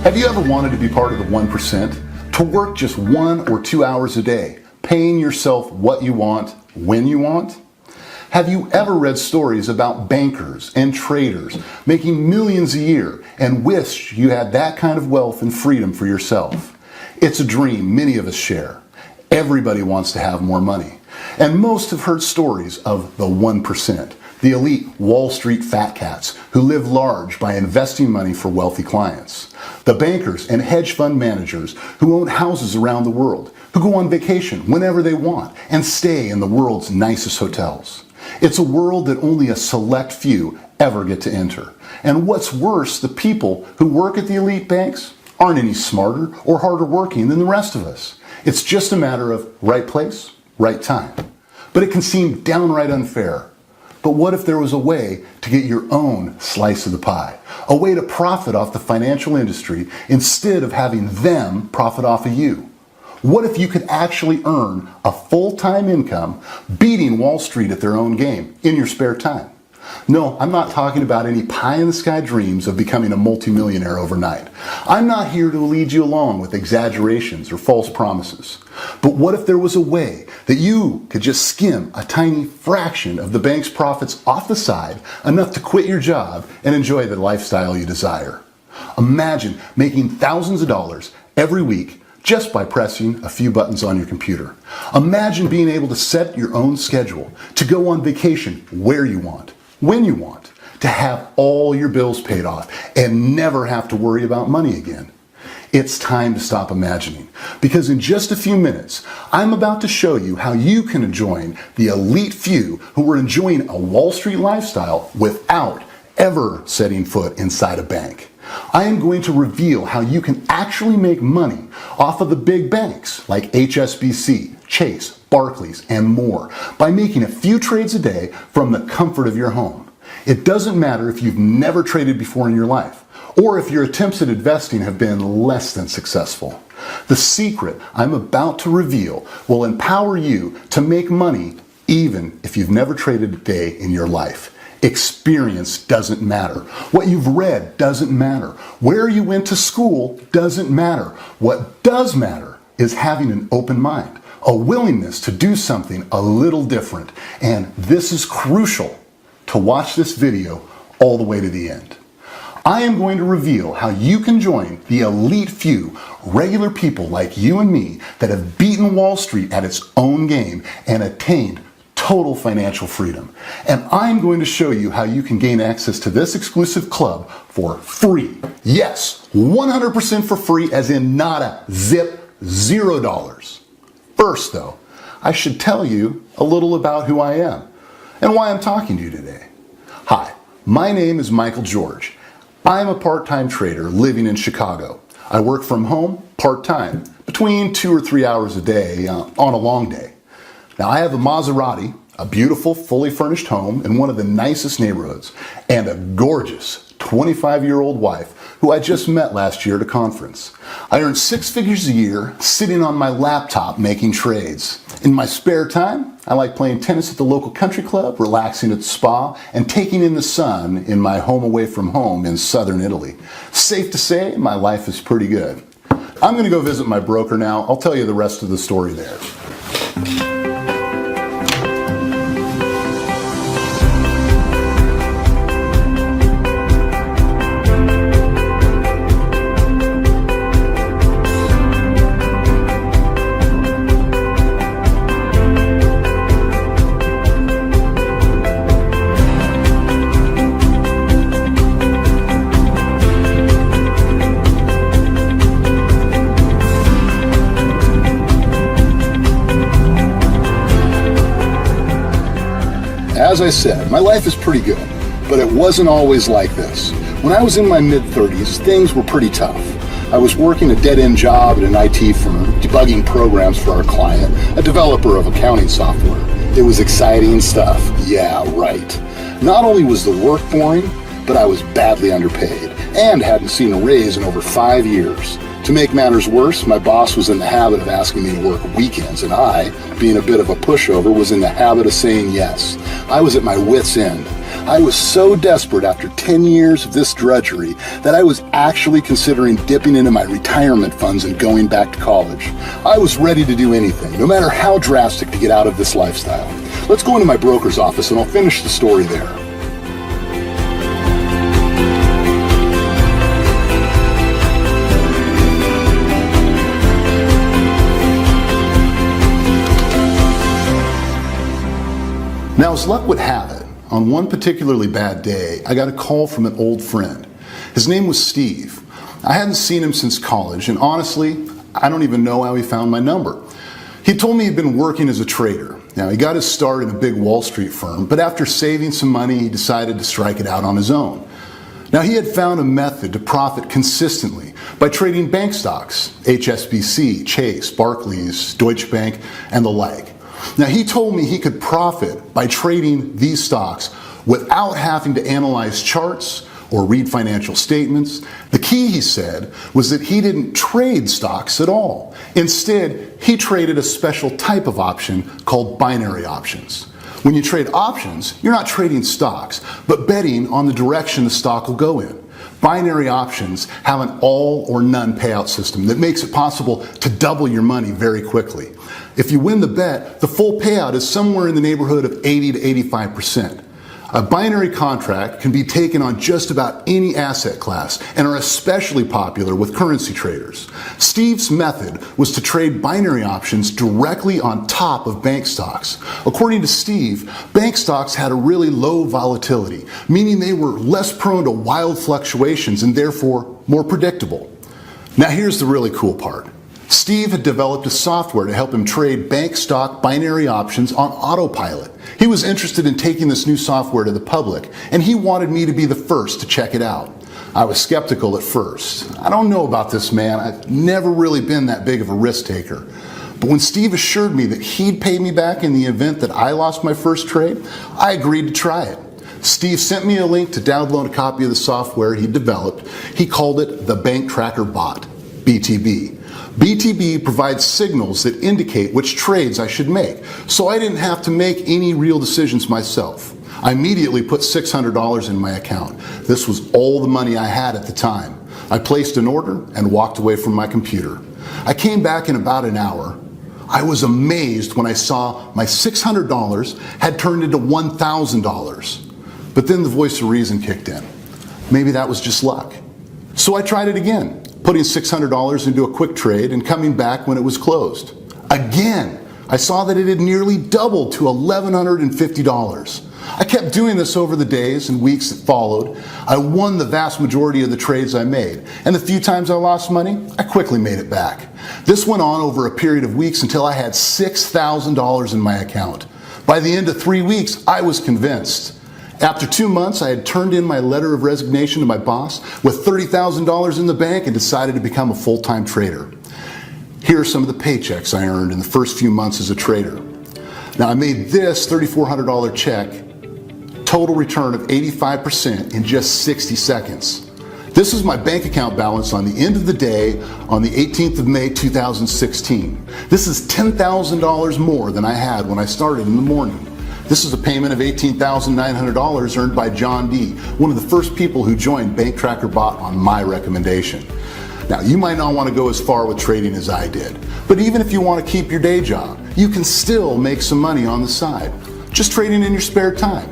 Have you ever wanted to be part of the 1%? To work just 1 or 2 hours a day, paying yourself what you want, when you want? Have you ever read stories about bankers and traders making millions a year and wished you had that kind of wealth and freedom for yourself? It's a dream many of us share. Everybody wants to have more money. And most have heard stories of the 1%, the elite Wall Street fat cats who live large by investing money for wealthy clients. The bankers and hedge fund managers who own houses around the world, who go on vacation whenever they want and stay in the world's nicest hotels. It's a world that only a select few ever get to enter. And what's worse, the people who work at the elite banks aren't any smarter or harder working than the rest of us. It's just a matter of right place, right time. But it can seem downright unfair. But what if there was a way to get your own slice of the pie? A way to profit off the financial industry instead of having them profit off of you? What if you could actually earn a full-time income beating Wall Street at their own game in your spare time? No, I'm not talking about any pie-in-the-sky dreams of becoming a multimillionaire overnight. I'm not here to lead you along with exaggerations or false promises. But what if there was a way that you could just skim a tiny fraction of the bank's profits off the side, enough to quit your job and enjoy the lifestyle you desire? Imagine making thousands of dollars every week just by pressing a few buttons on your computer. Imagine being able to set your own schedule, to go on vacation where you want, when you want, to have all your bills paid off and never have to worry about money again. It's time to stop imagining, because in just a few minutes, I'm about to show you how you can join the elite few who are enjoying a Wall Street lifestyle without ever setting foot inside a bank. I am going to reveal how you can actually make money off of the big banks like HSBC, Chase, Barclays, and more by making a few trades a day from the comfort of your home. It doesn't matter if you've never traded before in your life, or if your attempts at investing have been less than successful. The secret I'm about to reveal will empower you to make money even if you've never traded a day in your life. Experience doesn't matter. What you've read doesn't matter. Where you went to school doesn't matter. What does matter is having an open mind, a willingness to do something a little different. And this is crucial to watch this video all the way to the end. I am going to reveal how you can join the elite few, regular people like you and me that have beaten Wall Street at its own game and attained total financial freedom. And I'm going to show you how you can gain access to this exclusive club for free. Yes, 100% for free, as in nada, zip, $0. First though, I should tell you a little about who I am and why I'm talking to you today. Hi, my name is Michael George. I'm a part-time trader living in Chicago. I work from home part-time, between 2 or 3 hours a day on a long day. Now, I have a Maserati, a beautiful, fully furnished home in one of the nicest neighborhoods, and a gorgeous 25-year-old wife who I just met last year at a conference. I earn 6 figures a year sitting on my laptop making trades. In my spare time, I like playing tennis at the local country club, relaxing at the spa, and taking in the sun in my home away from home in southern Italy. Safe to say, my life is pretty good. I'm going to go visit my broker now. I'll tell you the rest of the story there. As I said, my life is pretty good, but it wasn't always like this. When I was in my mid-30s, things were pretty tough. I was working a dead-end job at an IT firm, debugging programs for our client, a developer of accounting software. It was exciting stuff. Yeah, right. Not only was the work boring, but I was badly underpaid and hadn't seen a raise in over 5 years. To make matters worse, my boss was in the habit of asking me to work weekends, and I, being a bit of a pushover, was in the habit of saying yes. I was at my wit's end. I was so desperate after 10 years of this drudgery that I was actually considering dipping into my retirement funds and going back to college. I was ready to do anything, no matter how drastic, to get out of this lifestyle. Let's go into my broker's office and I'll finish the story there. Now, as luck would have it, on one particularly bad day, I got a call from an old friend. His name was Steve. I hadn't seen him since college, and honestly, I don't even know how he found my number. He told me he'd been working as a trader. Now, he got his start in a big Wall Street firm, but after saving some money, he decided to strike it out on his own. Now, he had found a method to profit consistently by trading bank stocks, HSBC, Chase, Barclays, Deutsche Bank, and the like. Now, he told me he could profit by trading these stocks without having to analyze charts or read financial statements. The key, he said, was that he didn't trade stocks at all. Instead, he traded a special type of option called binary options. When you trade options, you're not trading stocks, but betting on the direction the stock will go in. Binary options have an all or none payout system that makes it possible to double your money very quickly. If you win the bet, the full payout is somewhere in the neighborhood of 80 to 85%. A binary contract can be taken on just about any asset class and are especially popular with currency traders. Steve's method was to trade binary options directly on top of bank stocks. According to Steve, bank stocks had a really low volatility, meaning they were less prone to wild fluctuations and therefore more predictable. Now here's the really cool part. Steve had developed a software to help him trade bank stock binary options on autopilot. He was interested in taking this new software to the public, and he wanted me to be the first to check it out. I was skeptical at first. I don't know about this man. I've never really been that big of a risk taker. But when Steve assured me that he'd pay me back in the event that I lost my first trade, I agreed to try it. Steve sent me a link to download a copy of the software he developed. He called it the Bank Tracker Bot, BTB. BTB provides signals that indicate which trades I should make, so I didn't have to make any real decisions myself. I immediately put $600 in my account. This was all the money I had at the time. I placed an order and walked away from my computer. I came back in about an hour. I was amazed when I saw my $600 had turned into $1,000. But then the voice of reason kicked in. Maybe that was just luck. So I tried it again, putting $600 into a quick trade and coming back when it was closed. Again, I saw that it had nearly doubled to $1,150. I kept doing this over the days and weeks that followed. I won the vast majority of the trades I made, and the few times I lost money, I quickly made it back. This went on over a period of weeks until I had $6,000 in my account. By the end of 3 weeks, I was convinced. After 2 months, I had turned in my letter of resignation to my boss with $30,000 in the bank and decided to become a full-time trader. Here are some of the paychecks I earned in the first few months as a trader. Now, I made this $3,400 check, total return of 85% in just 60 seconds. This is my bank account balance on the end of the day on the 18th of May 2016. This is $10,000 more than I had when I started in the morning. This is a payment of $18,900 earned by John D., one of the first people who joined Bank Tracker Bot on my recommendation. Now, you might not want to go as far with trading as I did, but even if you want to keep your day job, you can still make some money on the side, just trading in your spare time.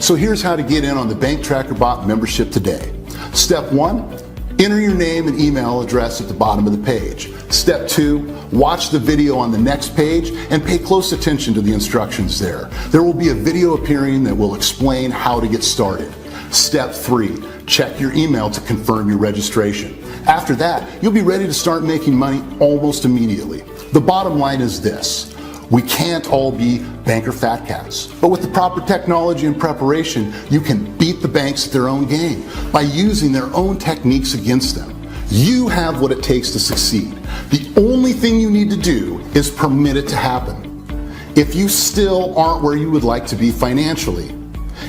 So here's how to get in on the Bank Tracker Bot membership today. Step 1, enter your name and email address at the bottom of the page. Step 2, watch the video on the next page and pay close attention to the instructions there. There will be a video appearing that will explain how to get started. Step 3, check your email to confirm your registration. After that, you'll be ready to start making money almost immediately. The bottom line is this: we can't all be banker fat cats, but with the proper technology and preparation, you can beat the banks at their own game by using their own techniques against them. You have what it takes to succeed. The only thing you need to do is permit it to happen. If you still aren't where you would like to be financially,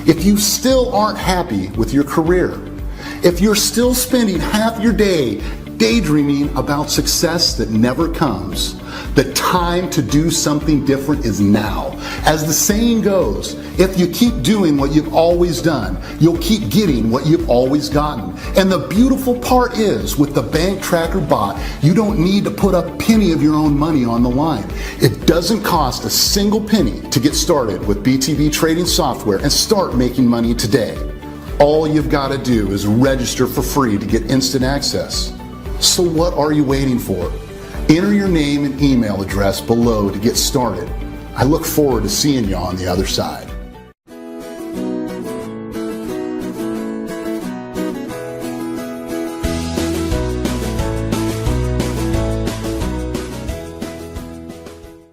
if you still aren't happy with your career, if you're still spending half your day daydreaming about success that never comes, the time to do something different is now. As the saying goes, if you keep doing what you've always done, you'll keep getting what you've always gotten. And the beautiful part is, with the Bank Tracker bot, you don't need to put a penny of your own money on the line. It doesn't cost a single penny to get started with BTB trading software and start making money today. All you've got to do is register for free to get instant access. So what are you waiting for? Enter your name and email address below to get started. I look forward to seeing you on the other side.